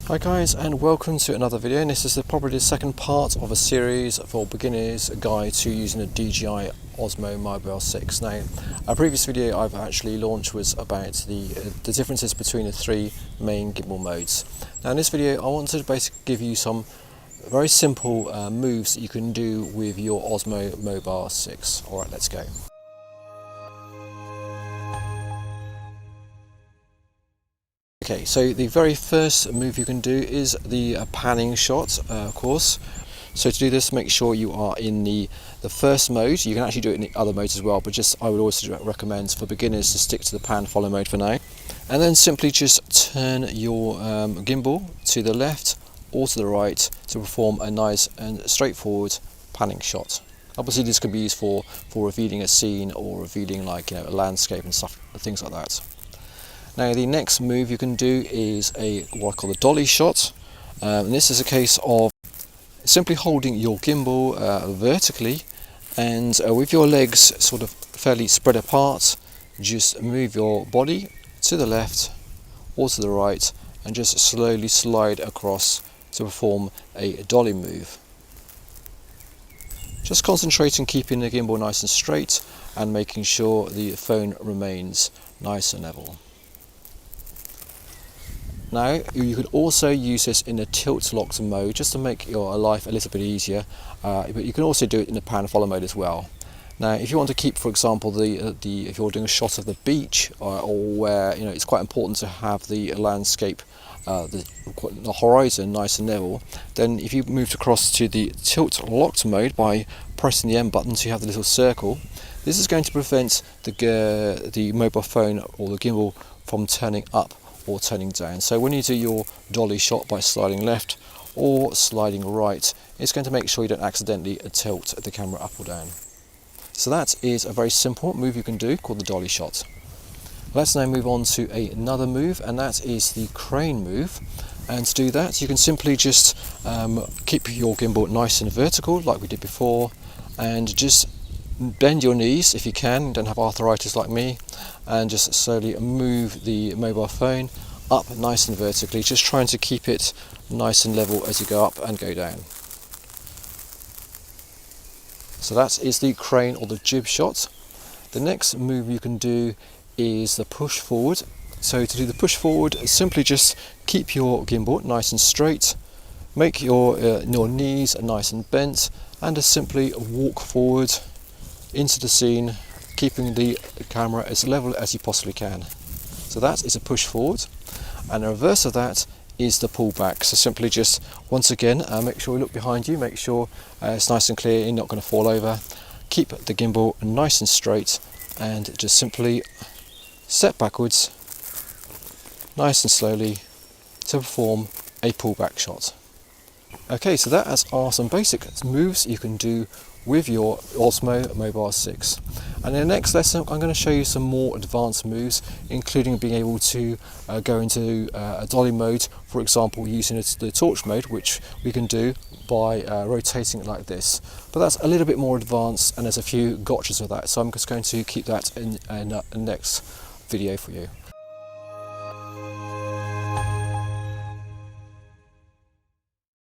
Hi guys, and welcome to another video, and this is probably the second part of a series for beginners, a guide to using a DJI Osmo Mobile 6. Now, a previous video I've actually launched was about the differences between the three main gimbal modes. Now in this video I want to basically give you some very simple moves that you can do with your Osmo Mobile 6. Alright, let's go. Okay, so the very first move you can do is the panning shot, of course. So to do this, make sure you are in the first mode. You can actually do it in the other modes as well, but I would always recommend for beginners to stick to the pan follow mode for now. And then simply just turn your gimbal to the left or to the right to perform a nice and straightforward panning shot. Obviously this can be used for revealing a scene or revealing a landscape and stuff, things like that. Now the next move you can do is what I call the Dolly Shot, and this is a case of simply holding your gimbal vertically and with your legs sort of fairly spread apart, just move your body to the left or to the right and just slowly slide across to perform a dolly move. Just concentrate on keeping the gimbal nice and straight and making sure the phone remains nice and level. Now you could also use this in the tilt locked mode just to make your life a little bit easier, but you can also do it in the pan follow mode as well. Now if you want to keep, for example, if you're doing a shot of the beach or where it's quite important to have the landscape, the horizon nice and level, then if you moved across to the tilt locked mode by pressing the M button so you have the little circle, this is going to prevent the mobile phone or the gimbal from turning up or turning down. So when you do your dolly shot by sliding left or sliding right, it's going to make sure you don't accidentally tilt the camera up or down. So that is a very simple move you can do called the dolly shot. Let's now move on to another move, and that is the crane move. And to do that you can simply just keep your gimbal nice and vertical like we did before, and just bend your knees if you can, don't have arthritis like me, and just slowly move the mobile phone up nice and vertically, just trying to keep it nice and level as you go up and go down. So that is the crane or the jib shot. The next move you can do is the push forward. So to do the push forward, simply just keep your gimbal nice and straight, make your knees nice and bent, and just simply walk forward into the scene, keeping the camera as level as you possibly can. So that is a push forward, and the reverse of that is the pull back. So simply just once again make sure you look behind you, make sure it's nice and clear, you're not going to fall over, keep the gimbal nice and straight, and just simply step backwards nice and slowly to perform a pullback shot. Okay, so that are some basic moves you can do with your Osmo Mobile 6. And in the next lesson I'm going to show you some more advanced moves, including being able to go into a dolly mode, for example using the torch mode, which we can do by rotating it like this. But that's a little bit more advanced and there's a few gotchas with that, so I'm just going to keep that in the next video for you.